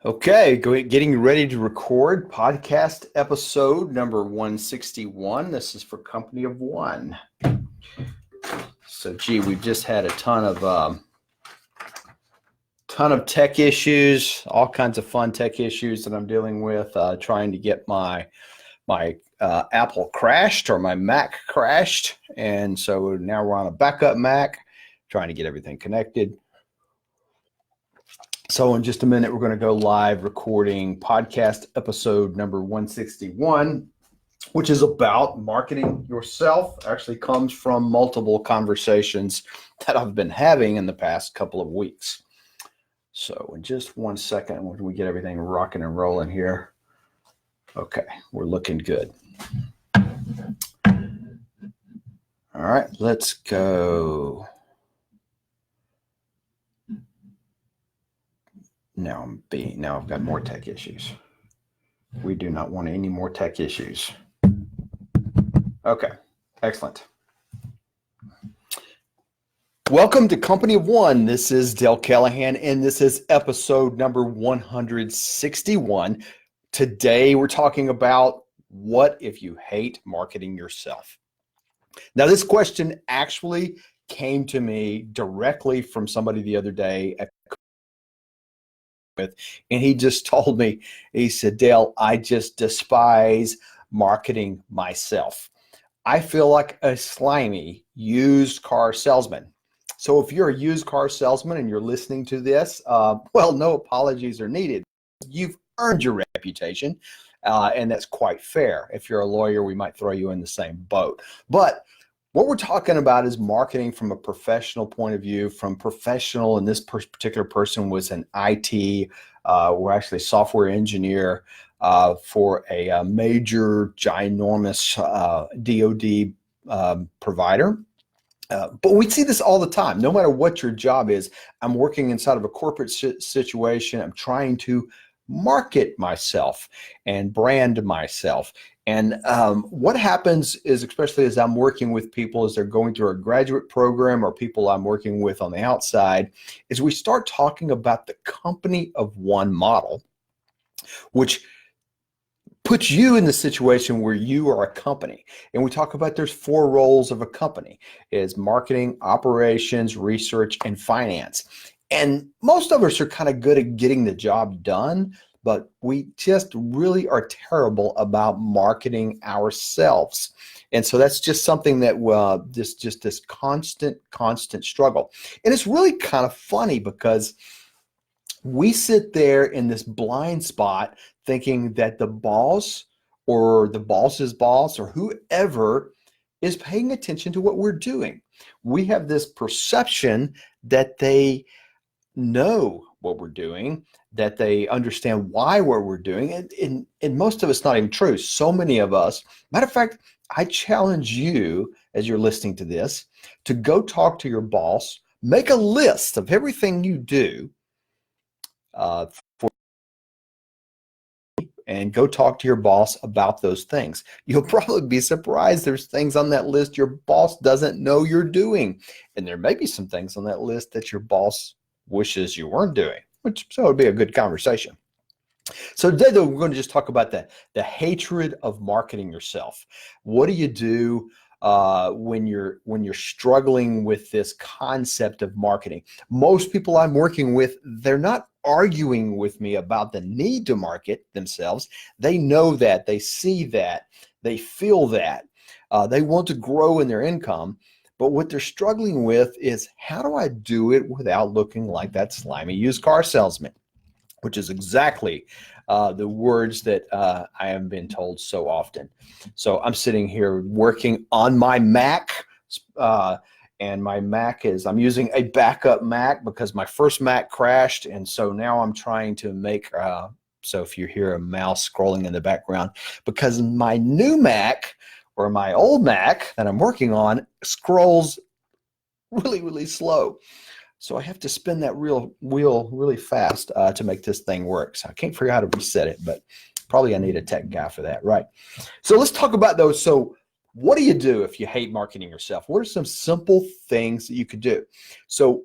Okay, getting ready to record podcast episode number 161. This is for Company of One. So, we've just had a ton of tech issues, all kinds of fun tech issues that I'm dealing with, trying to get my Apple crashed or my Mac crashed, and so now we're on a backup Mac, trying to get everything connected. So in just a minute, we're going to go live recording podcast episode number 161, which is about marketing yourself. Actually comes from multiple conversations that I've been having in the past couple of weeks. So in just 1 second, when we get everything rocking and rolling here. Okay, we're looking good. All right, let's go. Now I've got more tech issues. We do not want any more tech issues. Okay, excellent. Welcome to Company of One. This is Dale Callahan, and this is episode number 161. Today, we're talking about what if you hate marketing yourself? Now, this question actually came to me directly from somebody the other day and he just told me, he said, Dale, I just despise marketing myself. I feel like a slimy used car salesman. So if you're a used car salesman and you're listening to this, well, no apologies are needed. You've earned your reputation, and that's quite fair. If you're a lawyer, we might throw you in the same boat. But what we're talking about is marketing from a professional point of view, from professional, and this particular person was an IT, we're actually a software engineer for a major, ginormous DoD provider. But we see this all the time. No matter what your job is, I'm working inside of a corporate situation. I'm trying to market myself and brand myself. And what happens is, especially as I'm working with people as they're going through a graduate program or people I'm working with on the outside, is we start talking about the Company of One model, which puts you in the situation where you are a company. And we talk about there's 4 roles of a company: is marketing, operations, research, and finance. And most of us are kind of good at getting the job done, but we just really are terrible about marketing ourselves. And so that's just something that this constant struggle. And it's really kind of funny because we sit there in this blind spot thinking that the boss or the boss's boss or whoever is paying attention to what we're doing. We have this perception that they know what we're doing, that they understand why what we're doing. And most of it's not even true. So many of us, matter of fact, I challenge you as you're listening to this to go talk to your boss, make a list of everything you do and go talk to your boss about those things. You'll probably be surprised there's things on that list your boss doesn't know you're doing. And there may be some things on that list that your boss wishes you weren't doing, so it would be a good conversation. So today, though, we're going to just talk about the hatred of marketing yourself. What do you do when you're struggling with this concept of marketing? Most people I'm working with, they're not arguing with me about the need to market themselves. They know that, they see that, they feel that, they want to grow in their income. But what they're struggling with is, how do I do it without looking like that slimy used car salesman? Which is exactly the words that I have been told so often. So I'm sitting here working on my Mac, and my Mac I'm using a backup Mac because my first Mac crashed, and so now I'm trying to make, so if you hear a mouse scrolling in the background, because my new Mac or my old Mac that I'm working on scrolls really, really slow. So I have to spin that wheel really fast to make this thing work. So I can't figure out how to reset it, but probably I need a tech guy for that, right? So let's talk about those. So what do you do if you hate marketing yourself? What are some simple things that you could do? So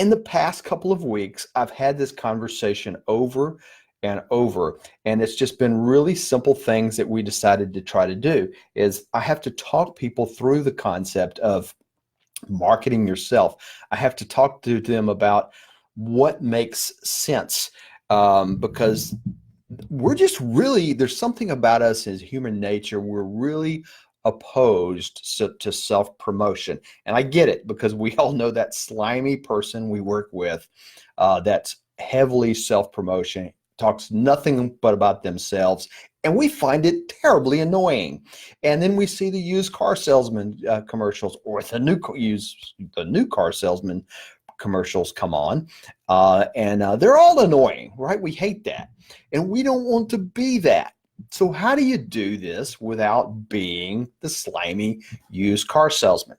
In the past couple of weeks, I've had this conversation over and over, and it's just been really simple things that we decided to try to do. Is I have to talk people through the concept of marketing yourself. I have to talk to them about what makes sense, because we're just really, there's something about us as human nature. We're really opposed to self-promotion. And I get it, because we all know that slimy person we work with, that's heavily self-promotion, talks nothing but about themselves. And we find it terribly annoying. And then we see the used car salesman commercials, or the new car salesman commercials come on, and they're all annoying, right? We hate that, and we don't want to be that. So how do you do this without being the slimy used car salesman?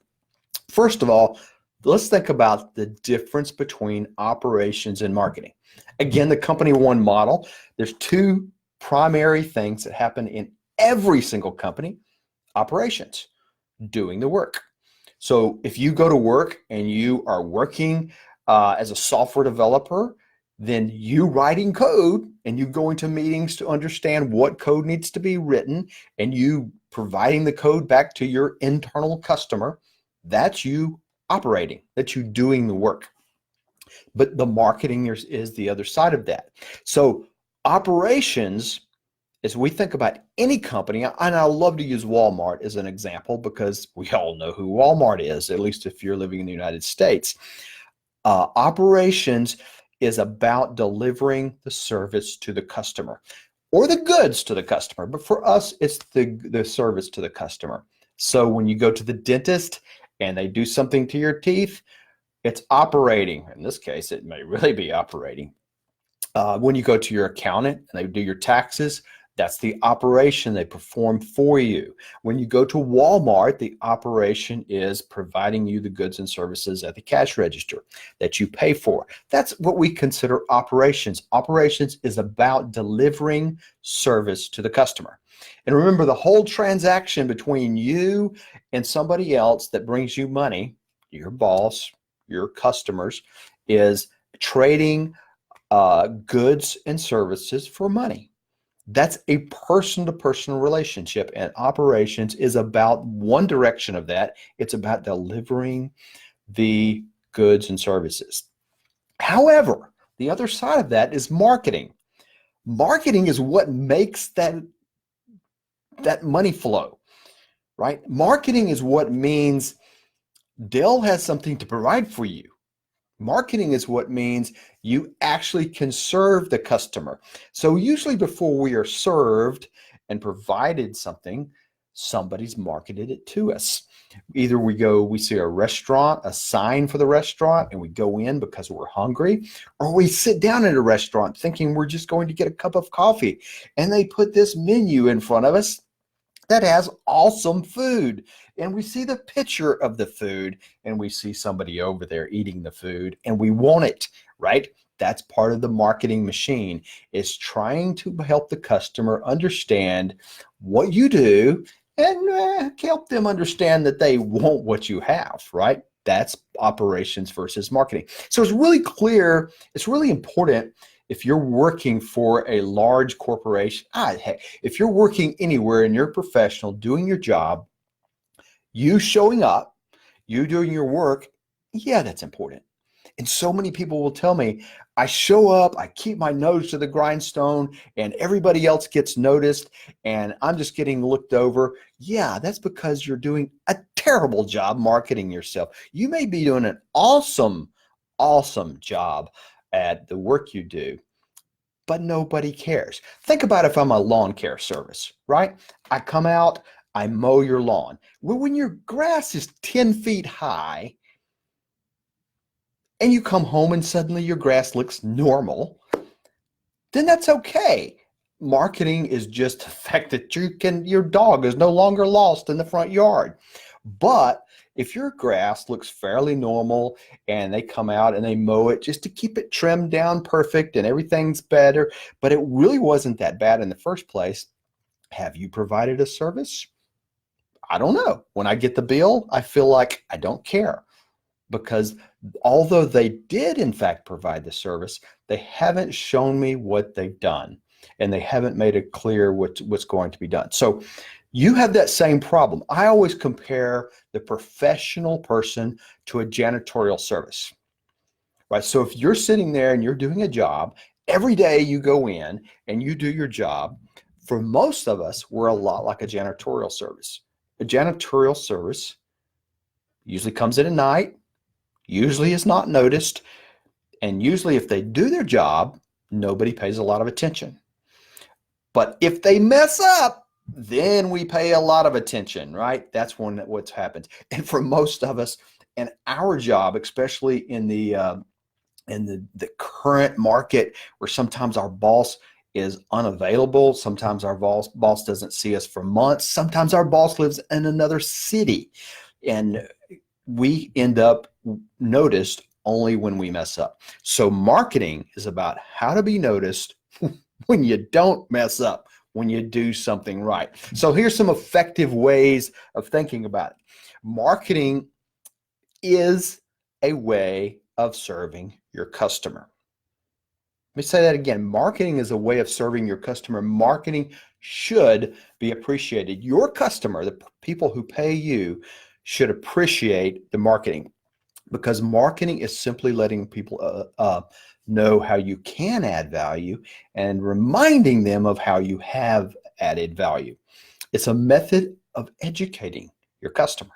First of all, let's think about the difference between operations and marketing. Again, the company one model, there's two primary things that happen in every single company: operations, doing the work. So if you go to work and you are working as a software developer, then you writing code and you going to meetings to understand what code needs to be written, and you providing the code back to your internal customer, that's you operating, that's you doing the work. But the marketing is the other side of that. So operations, as we think about any company, and I love to use Walmart as an example because we all know who Walmart is, at least if you're living in the United States. Operations is about delivering the service to the customer, or the goods to the customer. But for us, it's the service to the customer. So when you go to the dentist and they do something to your teeth, it's operating. In this case, it may really be operating. When you go to your accountant and they do your taxes, that's the operation they perform for you. When you go to Walmart, the operation is providing you the goods and services at the cash register that you pay for. That's what we consider operations. Operations is about delivering service to the customer. And remember, the whole transaction between you and somebody else that brings you money, your boss, your customers, is trading goods and services for money. That's a person-to-person relationship, and operations is about one direction of that. It's about delivering the goods and services. However, the other side of that is marketing. Marketing is what makes that money flow, right? Marketing is what means Dell has something to provide for you. Marketing is what means you actually can serve the customer. So usually before we are served and provided something, somebody's marketed it to us. Either we see a restaurant, a sign for the restaurant, and we go in because we're hungry, or we sit down at a restaurant thinking we're just going to get a cup of coffee, and they put this menu in front of us that has awesome food, and we see the picture of the food, and we see somebody over there eating the food, and we want it, right? That's part of the marketing machine, is trying to help the customer understand what you do and help them understand that they want what you have, right? That's operations versus marketing. So it's really clear, it's really important. If you're working for a large corporation, heck, if you're working anywhere and you're a professional doing your job, you showing up, you doing your work, yeah, that's important. And so many people will tell me, I show up, I keep my nose to the grindstone, and everybody else gets noticed, and I'm just getting looked over. Yeah, that's because you're doing a terrible job marketing yourself. You may be doing an awesome job at the work you do, but nobody cares. Think about if I'm a lawn care service, right? I come out, I mow your lawn. Well, when your grass is 10 feet high and you come home and suddenly your grass looks normal, then that's okay. Marketing is just the fact that your dog is no longer lost in the front yard. But if your grass looks fairly normal and they come out and they mow it just to keep it trimmed down perfect and everything's better, but it really wasn't that bad in the first place, have you provided a service? I don't know. When I get the bill, I feel like I don't care. because although they did in fact provide the service, they haven't shown me what they've done, and they haven't made it clear what's going to be done. So you have that same problem. I always compare the professional person to a janitorial service, right? So if you're sitting there and you're doing a job, every day you go in and you do your job. For most of us, we're a lot like a janitorial service. A janitorial service usually comes in at night, usually is not noticed, and usually if they do their job, nobody pays a lot of attention. But if they mess up, then we pay a lot of attention, right? That's when what's happened. And for most of us, in our job, especially in the current market, where sometimes our boss is unavailable, sometimes our boss doesn't see us for months, sometimes our boss lives in another city, and we end up noticed only when we mess up. So marketing is about how to be noticed when you don't mess up, when you do something right. So here's some effective ways of thinking about it. Marketing is a way of serving your customer. Let me say that again. Marketing is a way of serving your customer. Marketing should be appreciated. Your customer, the people who pay you, should appreciate the marketing, because marketing is simply letting people know how you can add value and reminding them of how you have added value. It's a method of educating your customer.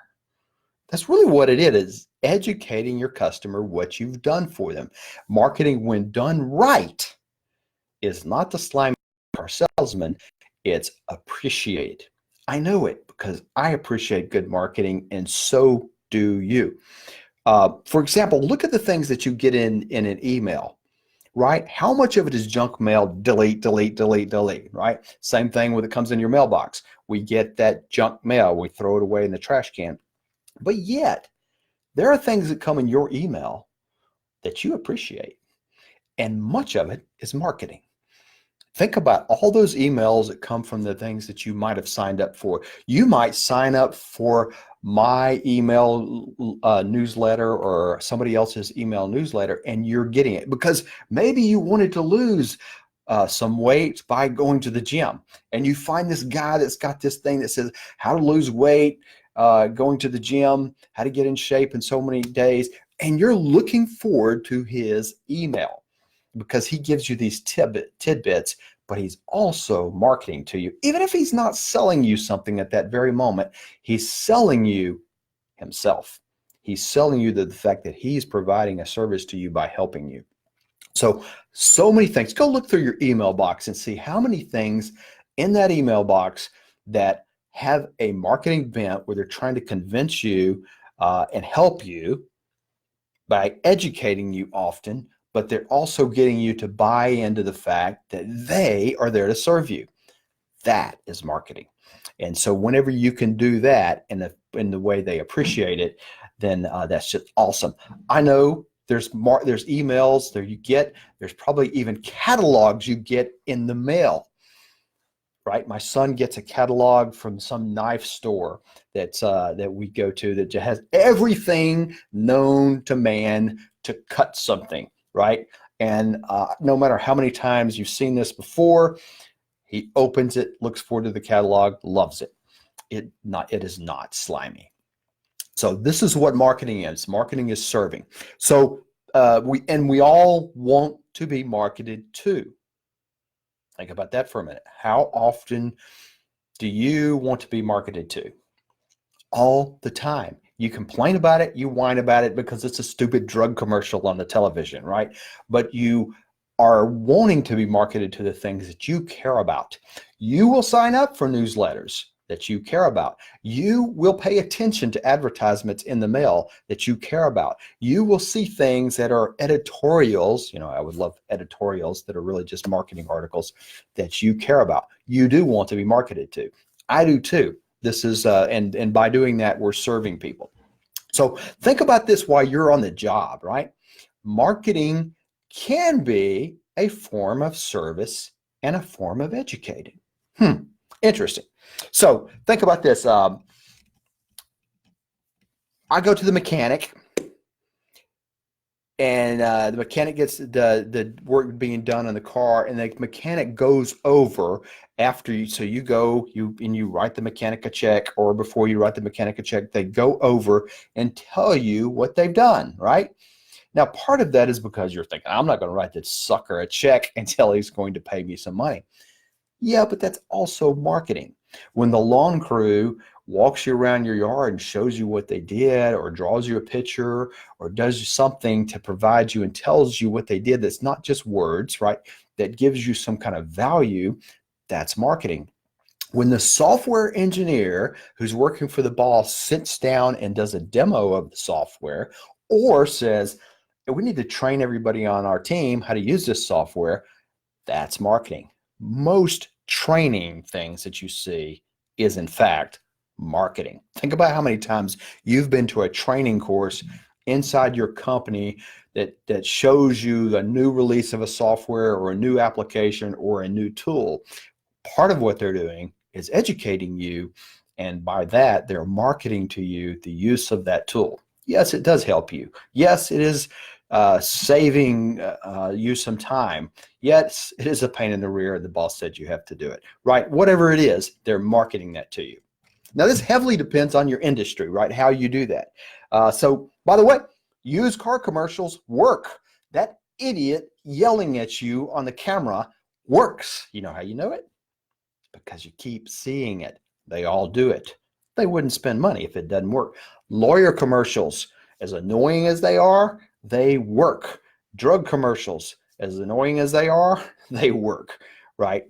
That's really what it is, educating your customer what you've done for them. Marketing, when done right, is not the slimy car salesman, it's appreciated. I know it because I appreciate good marketing, and so do you. For example, look at the things that you get in an email, right? How much of it is junk mail? Delete, delete, delete, delete, right? Same thing when it comes in your mailbox. We get that junk mail, we throw it away in the trash can. But yet, there are things that come in your email that you appreciate, and much of it is marketing. Think about all those emails that come from the things that you might have signed up for. You might sign up for my email newsletter or somebody else's email newsletter, and you're getting it because maybe you wanted to lose some weight by going to the gym, and you find this guy that's got this thing that says how to lose weight, going to the gym, how to get in shape in so many days, and you're looking forward to his email because he gives you these tidbits, but he's also marketing to you. Even if he's not selling you something at that very moment, he's selling you himself. He's selling you the fact that he's providing a service to you by helping you. So many things. Go look through your email box and see how many things in that email box that have a marketing bent where they're trying to convince you and help you by educating you often, but they're also getting you to buy into the fact that they are there to serve you. That is marketing. And so whenever you can do that in the way they appreciate it, then that's just awesome. I know there's emails there you get, there's probably even catalogs you get in the mail, right? My son gets a catalog from some knife store that we go to that just has everything known to man to cut something, right? And no matter how many times you've seen this before, he opens it, looks forward to the catalog, loves it. It is not slimy. So this is what marketing is. Marketing is serving. So we all want to be marketed to. Think about that for a minute. How often do you want to be marketed to? All the time. You complain about it, you whine about it because it's a stupid drug commercial on the television, right? But you are wanting to be marketed to the things that you care about. You will sign up for newsletters that you care about. You will pay attention to advertisements in the mail that you care about. You will see things that are editorials. I would love editorials that are really just marketing articles that you care about. You do want to be marketed to. I do too. This is, and by doing that, we're serving people. So think about this while you're on the job, right? Marketing can be a form of service and a form of educating. Interesting. So think about this. I go to the mechanic and the mechanic gets the work being done on the car, and the mechanic goes over after you. So you go, you write the mechanic a check, or before you write the mechanic a check, they go over and tell you what they've done, right? Now, part of that is because you're thinking, I'm not going to write this sucker a check until he's going to pay me some money. Yeah, but that's also marketing. When the lawn crew walks you around your yard and shows you what they did, or draws you a picture, or does something to provide you and tells you what they did, that's not just words, right? That gives you some kind of value, that's marketing. When the software engineer who's working for the boss sits down and does a demo of the software, or says, we need to train everybody on our team how to use this software, that's marketing. Most training things that you see is, in fact, marketing. Think about how many times you've been to a training course inside your company that shows you the new release of a software or a new application or a new tool. Part of what they're doing is educating you, and by that, they're marketing to you the use of that tool. Yes, it does help you. Yes, it is saving you some time. Yes, it is a pain in the rear. The boss said you have to do it, right? Whatever it is, they're marketing that to you. Now, this heavily depends on your industry, right? How you do that. So, by the way, used car commercials work. That idiot yelling at you on the camera works. You know how you know it? Because you keep seeing it. They all do it. They wouldn't spend money if it doesn't work. Lawyer commercials, as annoying as they are, they work. Drug commercials, as annoying as they are, they work, right?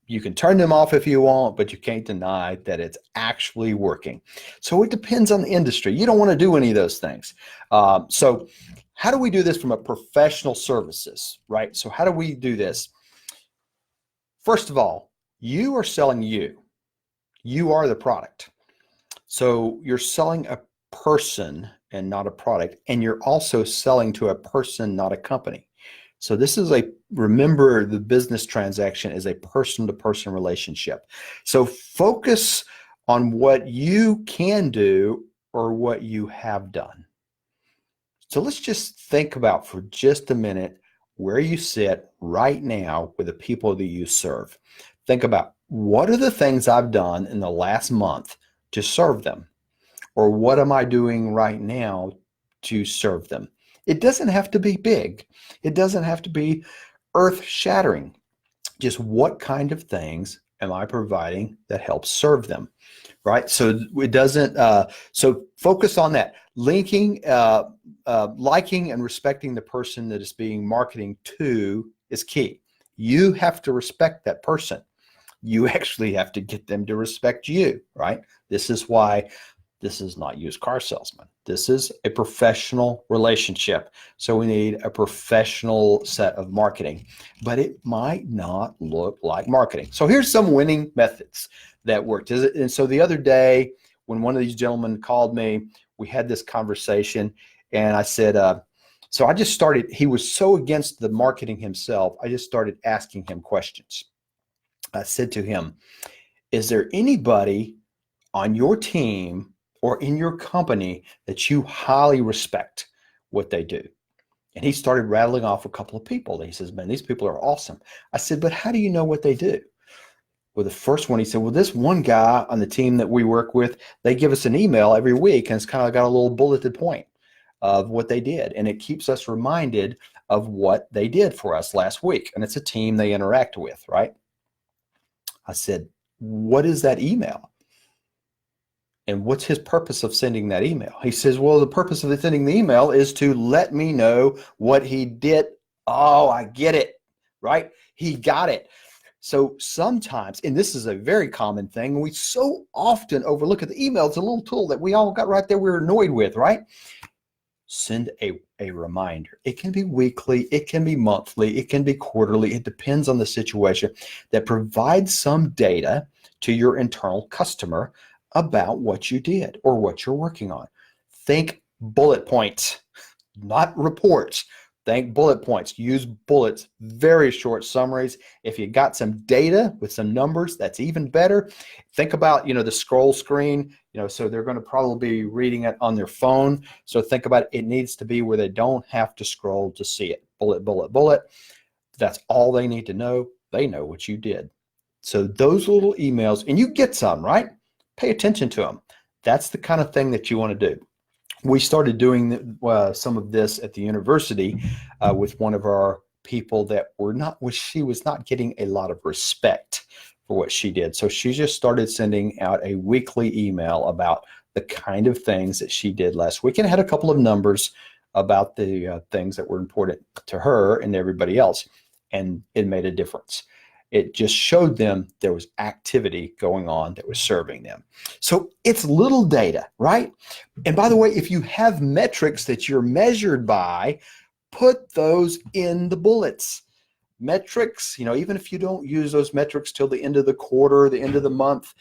You can turn them off if you want, but you can't deny that it's actually working. So it depends on the industry. You don't want to do any of those things. So how do we do this from a professional services, right? So how do we do this? First of all, you are selling you. You are the product. So you're selling a person and not a product, and you're also selling to a person, not a company. So this is remember, the business transaction is a person-to-person relationship. So focus on what you can do or what you have done. So let's just think about for just a minute where you sit right now with the people that you serve. Think about, what are the things I've done in the last month to serve them? Or what am I doing right now to serve them? It doesn't have to be big. It doesn't have to be earth-shattering. Just what kind of things am I providing that helps serve them, right? So it doesn't. So focus on that. Liking and respecting the person that is being marketing to is key. You have to respect that person. You actually have to get them to respect you, right? This is why this is not used car salesman. This is a professional relationship. So we need a professional set of marketing, but it might not look like marketing. So here's some winning methods that worked. And so the other day, when one of these gentlemen called me, we had this conversation, and I said, so I just started, he was so against the marketing himself, I just started asking him questions. I said to him, is there anybody on your team or in your company that you highly respect what they do? And he started rattling off a couple of people. He says, man, these people are awesome. I said, but how do you know what they do? Well, the first one, he said, well, this one guy on the team that we work with, they give us an email every week, and it's kind of got a little bulleted point of what they did. And it keeps us reminded of what they did for us last week. And it's a team they interact with, right? I said, what is that email? And what's his purpose of sending that email? He says, well, the purpose of sending the email is to let me know what he did. Oh, I get it, right? He got it. So sometimes, and this is a very common thing, we so often overlook at the email. It's a little tool that we all got right there we're annoyed with, right? Send a reminder. It can be weekly, it can be monthly, it can be quarterly. It depends on the situation, that provides some data to your internal customer about what you did or what you're working on. Think bullet points, not reports. Think bullet points. Use bullets, very short summaries. If you got some data with some numbers, that's even better. Think about, the scroll screen, so they're going to probably be reading it on their phone. So think about it needs to be where they don't have to scroll to see it. Bullet, bullet, bullet. That's all they need to know. They know what you did. So those little emails, and you get some, right? Pay attention to them. That's the kind of thing that you want to do. We started doing some of this at the university with one of our people that she was not getting a lot of respect for what she did. So she just started sending out a weekly email about the kind of things that she did last week, and had a couple of numbers about the things that were important to her and everybody else. And it made a difference. It just showed them there was activity going on that was serving them. So it's little data, right? And by the way, if you have metrics that you're measured by, put those in the bullets. Metrics, even if you don't use those metrics till the end of the quarter, the end of the month,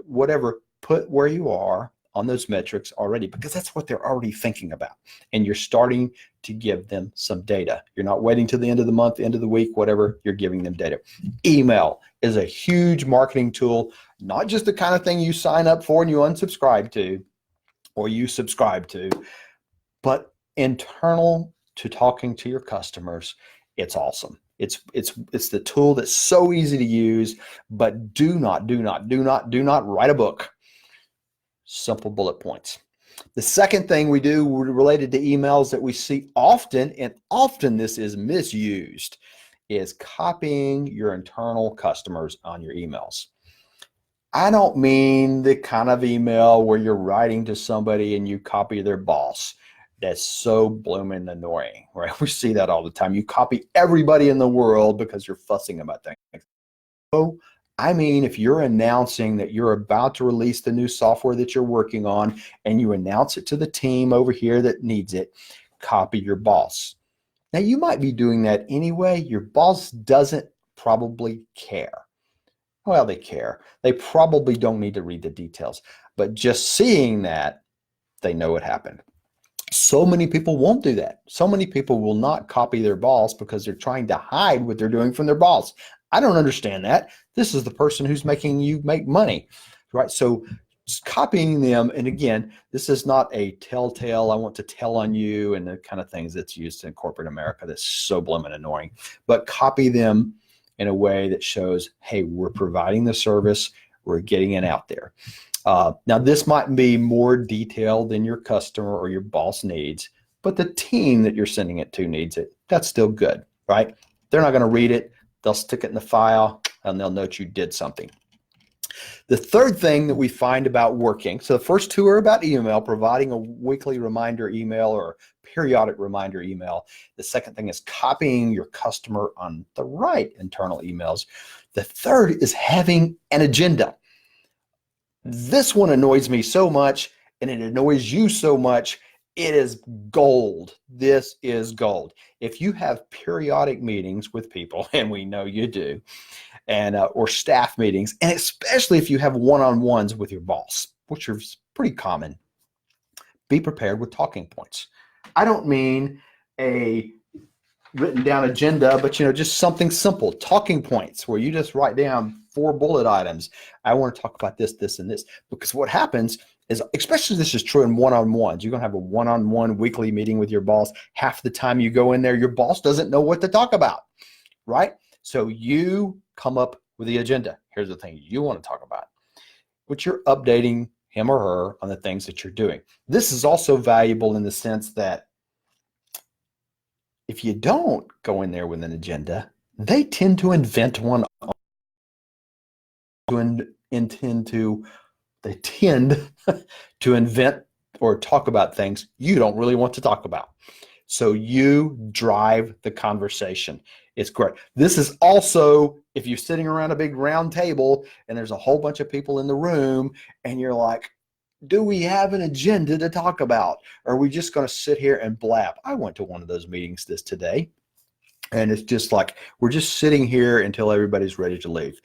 whatever, put where you are on those metrics already, because that's what they're already thinking about. And you're starting to give them some data. You're not waiting till the end of the month, end of the week, whatever, you're giving them data. Email is a huge marketing tool, not just the kind of thing you sign up for and you unsubscribe to, or you subscribe to, but internal to talking to your customers. It's awesome. It's the tool that's so easy to use, but do not write a book. Simple bullet points. The second thing we do related to emails that we see often, and often this is misused, is copying your internal customers on your emails. I don't mean the kind of email where you're writing to somebody and you copy their boss. That's so blooming annoying, right? We see that all the time. You copy everybody in the world because you're fussing about things. So, I mean, if you're announcing that you're about to release the new software that you're working on and you announce it to the team over here that needs it, copy your boss. Now, you might be doing that anyway. Your boss doesn't probably care. Well, they care. They probably don't need to read the details, but just seeing that, they know what happened. So many people won't do that. So many people will not copy their boss because they're trying to hide what they're doing from their boss. I don't understand that. This is the person who's making you make money, right? So just copying them, and again, this is not a telltale, I want to tell on you and the kind of things that's used in corporate America that's so blooming annoying, but copy them in a way that shows, hey, we're providing the service, we're getting it out there. Now, this might be more detailed than your customer or your boss needs, but the team that you're sending it to needs it. That's still good, right? They're not going to read it. They'll stick it in the file, and they'll note you did something. The third thing that we find about working, so the first two are about email, providing a weekly reminder email or periodic reminder email. The second thing is copying your customer on the right internal emails. The third is having an agenda. This one annoys me so much, and it annoys you so much. It is gold. This is gold. If you have periodic meetings with people, and we know you do, and or staff meetings, and especially if you have one-on-ones with your boss, which are pretty common, be prepared with talking points. I don't mean a written down agenda, but just something simple, talking points where you just write down 4 bullet items. I want to talk about this, this, and this, because what happens is, especially this is true in one-on-ones, you're going to have a one-on-one weekly meeting with your boss. Half the time you go in there, your boss doesn't know what to talk about, right? So you come up with the agenda. Here's the thing you want to talk about, but you're updating him or her on the things that you're doing. This is also valuable in the sense that if you don't go in there with an agenda, they tend to invent one. They tend to invent or talk about things you don't really want to talk about. So you drive the conversation. It's great. This is also, if you're sitting around a big round table and there's a whole bunch of people in the room and you're like, do we have an agenda to talk about? Or are we just going to sit here and blab? I went to one of those meetings today, and it's just like, we're just sitting here until everybody's ready to leave.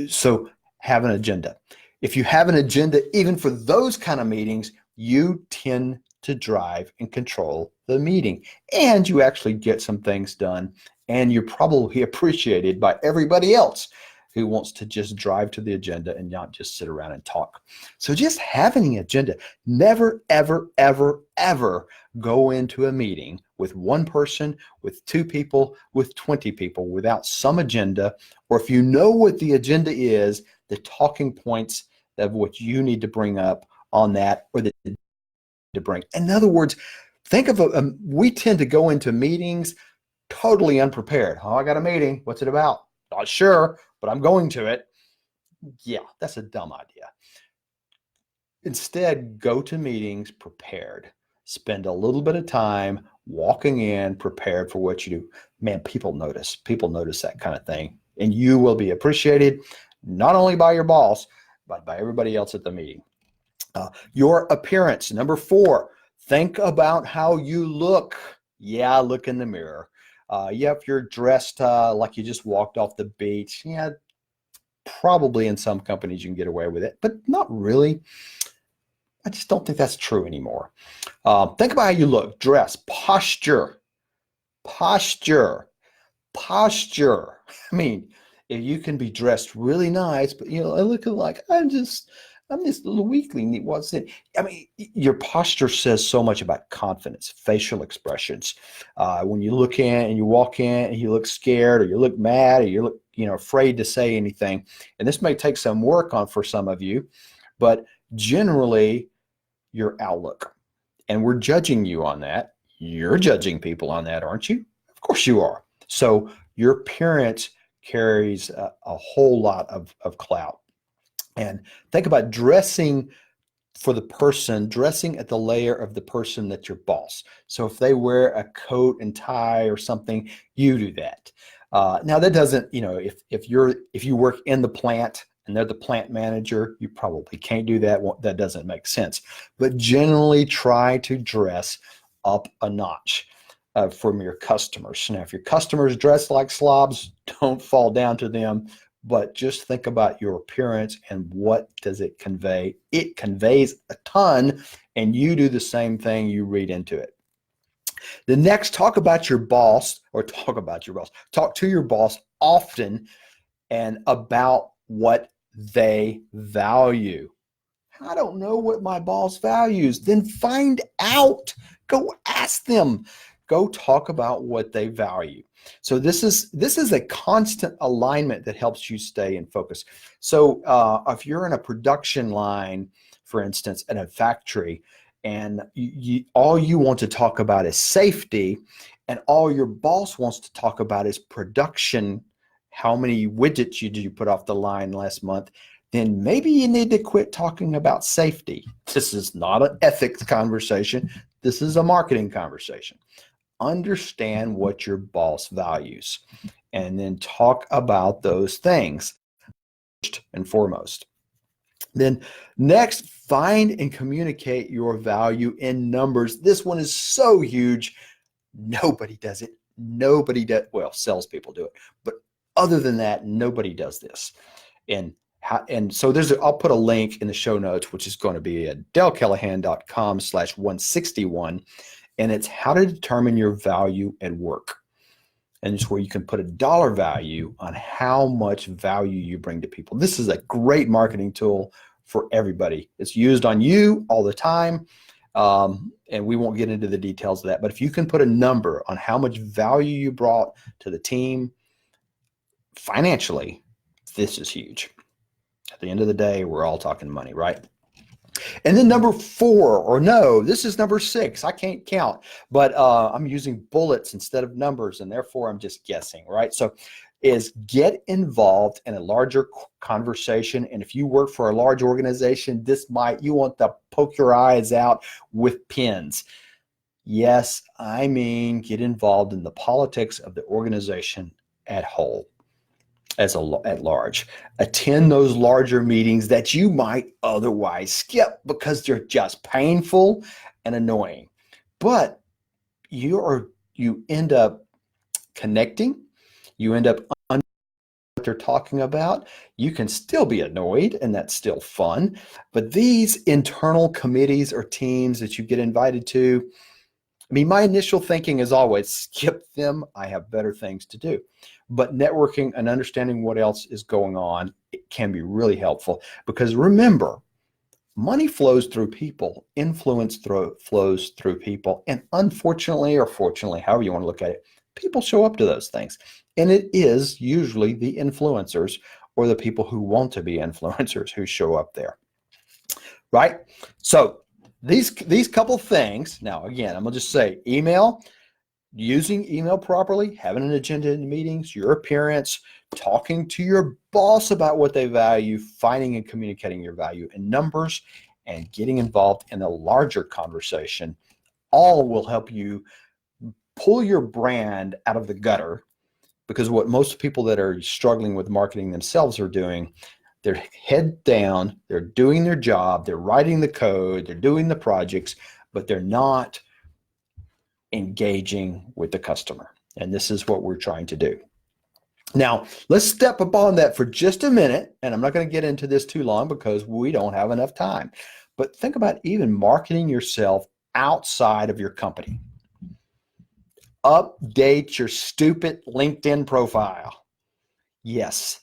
So have an agenda. If you have an agenda, even for those kind of meetings, you tend to drive and control the meeting. And you actually get some things done, and you're probably appreciated by everybody else who wants to just drive to the agenda and not just sit around and talk. So just having an agenda. Never, ever, ever, ever go into a meeting with one person, with two people, with 20 people without some agenda, or if you know what the agenda is, the talking points of what you need to bring up on that, or the to bring. In other words, think of we tend to go into meetings totally unprepared. Oh, I got a meeting. What's it about? Not sure, but I'm going to it. Yeah, that's a dumb idea. Instead, go to meetings prepared. Spend a little bit of time walking in prepared for what you do. Man, people notice. People notice that kind of thing. And you will be appreciated not only by your boss, but by everybody else at the meeting. Your appearance. Number 4, think about how you look. Yeah, look in the mirror. Yeah, if you're dressed like you just walked off the beach, yeah, probably in some companies you can get away with it, but not really. I just don't think that's true anymore. Think about how you look, dress, posture. I mean, if you can be dressed really nice, but looking like I'm this little weakling. What's it? I mean, your posture says so much about confidence, facial expressions. When you look in and you walk in and you look scared, or you look mad, or you look, afraid to say anything. And this may take some work on for some of you, but generally your outlook. And we're judging you on that. You're judging people on that, aren't you? Of course you are. So your appearance carries a whole lot of clout. And think about dressing for the person, dressing at the layer of the person that's your boss. So if they wear a coat and tie or something, you do that. Now that doesn't, if you work in the plant and they're the plant manager, you probably can't do that. That doesn't make sense. But generally try to dress up a notch from your customers. Now, if your customers dress like slobs, don't fall down to them, but just think about your appearance and what does it convey. It conveys a ton, and you do the same thing. You read into it. The next, talk to your boss often and about what they value. I don't know what my boss values. Then find out. Go ask them. Go talk about what they value. So this is a constant alignment that helps you stay in focus. So if you're in a production line, for instance, at a factory, and all you want to talk about is safety, and all your boss wants to talk about is production, how many widgets did you put off the line last month, then maybe you need to quit talking about safety. This is not an ethics conversation. This is a marketing conversation. Understand what your boss values and then talk about those things first and foremost. Then next, find and communicate your value in numbers. This one is so huge. Nobody does it. Well, salespeople do it, but other than that, nobody does this. And so I'll put a link in the show notes, which is going to be at dalecallahan.com/161. And it's how to determine your value at work. And it's where you can put a dollar value on how much value you bring to people. This is a great marketing tool for everybody. It's used on you all the time. And we won't get into the details of that. But if you can put a number on how much value you brought to the team financially, this is huge. At the end of the day, we're all talking money, right? And then number 4, or no, this is number 6. I can't count, but I'm using bullets instead of numbers, and therefore I'm just guessing, right? So is get involved in a larger conversation. And if you work for a large organization, you want to poke your eyes out with pins. Yes, I mean, get involved in the politics of the organization at whole. At large. Attend those larger meetings that you might otherwise skip because they're just painful and annoying. But you end up connecting, you end up they're talking about. You can still be annoyed, and that's still fun. But these internal committees or teams that you get invited to, I mean, my initial thinking is always skip them. I have better things to do. But networking and understanding what else is going on, it can be really helpful, because remember, money flows through people, influence flows through people, and unfortunately or fortunately, however you want to look at it, people show up to those things. And it is usually the influencers or the people who want to be influencers who show up there, right? So these couple things, now again, I'm gonna just say email, using email properly, having an agenda in meetings, your appearance, talking to your boss about what they value, finding and communicating your value in numbers, and getting involved in a larger conversation, all will help you pull your brand out of the gutter. Because what most people that are struggling with marketing themselves are doing, they're head down, they're doing their job, they're writing the code, they're doing the projects, but they're not engaging with the customer. And this is what we're trying to do. Now, let's step upon that for just a minute. And I'm not going to get into this too long because we don't have enough time. But think about even marketing yourself outside of your company. Update your stupid LinkedIn profile. Yes,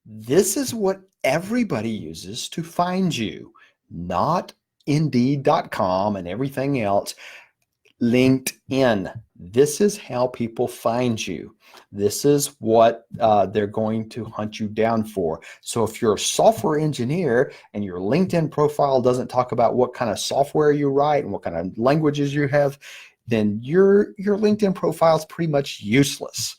this is what everybody uses to find you, not Indeed.com and everything else. LinkedIn. This is how people find you. This is what they're going to hunt you down for. So if you're a software engineer and your LinkedIn profile doesn't talk about what kind of software you write and what kind of languages you have, then your LinkedIn profile is pretty much useless,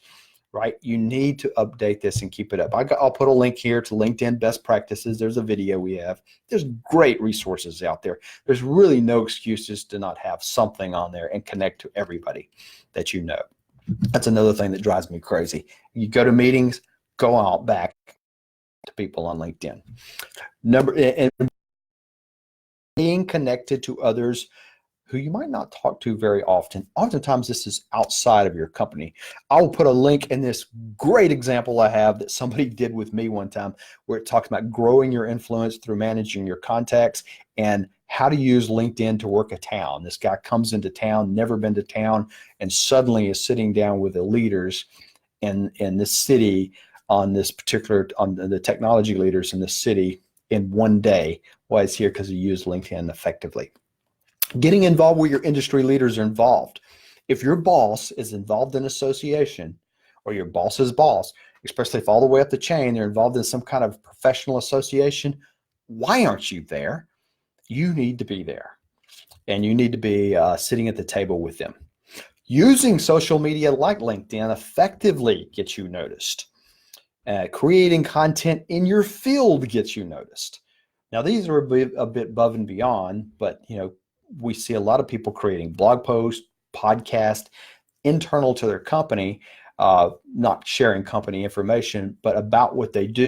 right? You need to update this and keep it up. I'll put a link here to LinkedIn best practices. There's a video we have. There's great resources out there. There's really no excuses to not have something on there and connect to everybody that you know. That's another thing that drives me crazy. You go to meetings, go out back to people on LinkedIn. And being connected to others who you might not talk to very often. Oftentimes this is outside of your company. I will put a link in this great example I have that somebody did with me one time, where it talks about growing your influence through managing your contacts and how to use LinkedIn to work a town. This guy comes into town, never been to town, and suddenly is sitting down with the leaders in this city on the technology leaders in the city in one day. Why it's here? Because he used LinkedIn effectively. Getting involved where your industry leaders are involved. If your boss is involved in association, or your boss's boss, especially if all the way up the chain, they're involved in some kind of professional association, why aren't you there? You need to be there. And you need to be sitting at the table with them. Using social media like LinkedIn effectively gets you noticed. Creating content in your field gets you noticed. Now, these are a bit above and beyond, but we see a lot of people creating blog posts, podcasts, internal to their company, not sharing company information, but about what they do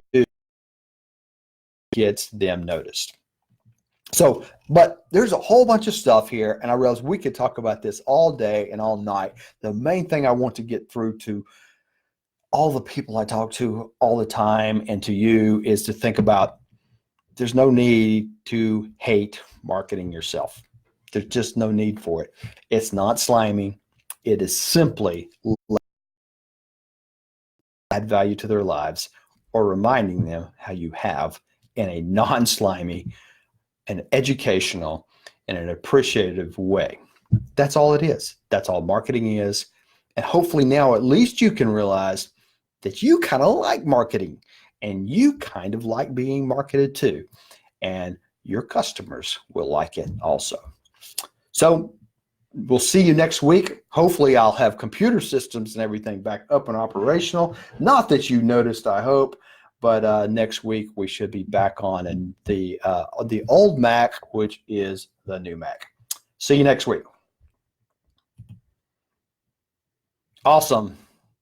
gets them noticed. So, but there's a whole bunch of stuff here, and I realize we could talk about this all day and all night. The main thing I want to get through to all the people I talk to all the time and to you is to think about, there's no need to hate marketing yourself. There's just no need for it. It's not slimy. It is simply add value to their lives or reminding them how you have in a non-slimy, an educational, and an appreciative way. That's all it is. That's all marketing is. And hopefully now at least you can realize that you kind of like marketing and you kind of like being marketed too. And your customers will like it also. So we'll see you next week. Hopefully I'll have computer systems and everything back up and operational. Not that you noticed, I hope, but next week we should be back on and the old Mac, which is the new Mac. See you next week. Awesome.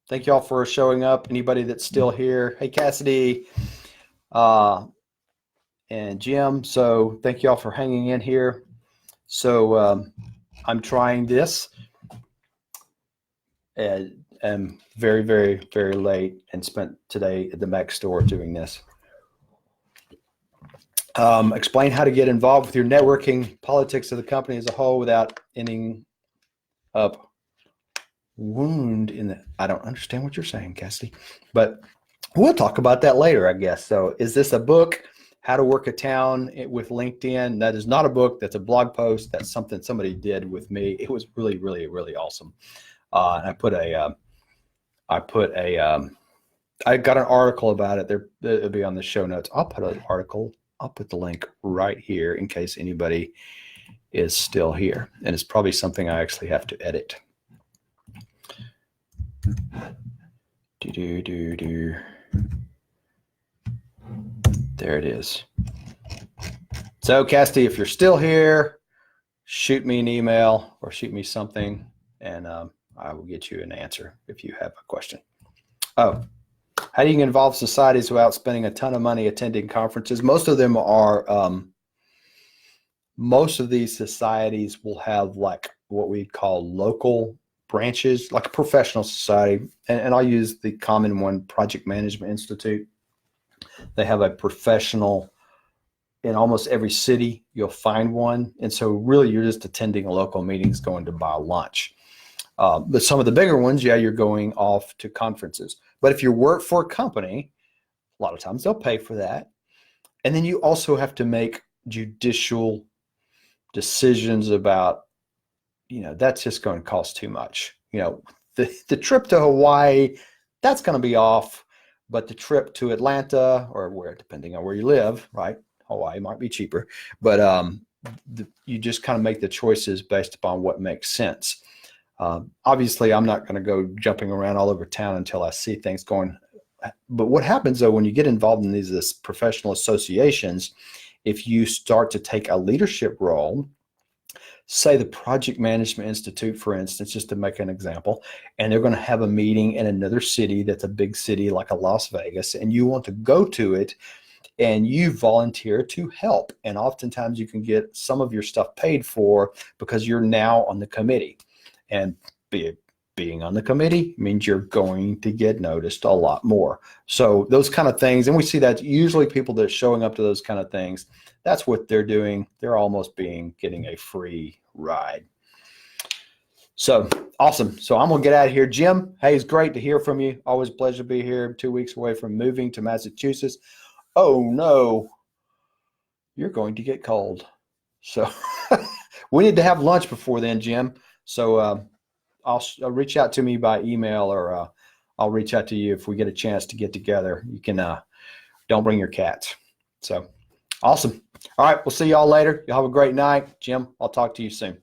Thank you all for showing up. Anybody that's still here. Hey, Cassidy and Jim. So thank you all for hanging in here. So I'm trying this. am very, very, very late and spent today at the Mac store doing this. Explain how to get involved with your networking politics of the company as a whole without ending up wound in the. I don't understand what you're saying, Cassidy, but we'll talk about that later, I guess. So is this a book, How to Work a Town with LinkedIn? That is not a book. That's a blog post. That's something somebody did with me. It was really, really, really awesome. And I got an article about it. It'll be on the show notes. I'll put an article. I'll put the link right here in case anybody is still here. And it's probably something I actually have to edit. There it is. So, Cassidy, if you're still here, shoot me an email or shoot me something, and I will get you an answer if you have a question. Oh, how do you involve societies without spending a ton of money attending conferences? Most of them are, most of these societies will have like what we call local branches, like a professional society. And I'll use the common one, Project Management Institute. They have a professional in almost every city. You'll find one. And so really you're just attending a local meetings, going to buy lunch. But some of the bigger ones, yeah, you're going off to conferences. But if you work for a company, a lot of times they'll pay for that. And then you also have to make judicial decisions about, that's just going to cost too much. The trip to Hawaii, that's going to be off. But the trip to Atlanta or where, depending on where you live, right? Hawaii might be cheaper. But you just kind of make the choices based upon what makes sense. Obviously, I'm not going to go jumping around all over town until I see things going. But what happens, though, when you get involved in these professional associations, if you start to take a leadership role, say the Project Management Institute, for instance, just to make an example, and they're going to have a meeting in another city that's a big city like a Las Vegas, and you want to go to it, and you volunteer to help. And oftentimes you can get some of your stuff paid for because you're now on the committee. And being on the committee means you're going to get noticed a lot more. So those kind of things, and we see that usually people that are showing up to those kind of things, that's what they're doing. They're almost getting a free ride. So awesome. So I'm going to get out of here. Jim, hey, it's great to hear from you. Always a pleasure to be here. 2 weeks away from moving to Massachusetts. Oh, no, you're going to get cold. So we need to have lunch before then, Jim. So I'll reach out to me by email, or I'll reach out to you if we get a chance to get together. You can don't bring your cats. So awesome. All right, we'll see y'all later. Y'all have a great night. Jim, I'll talk to you soon.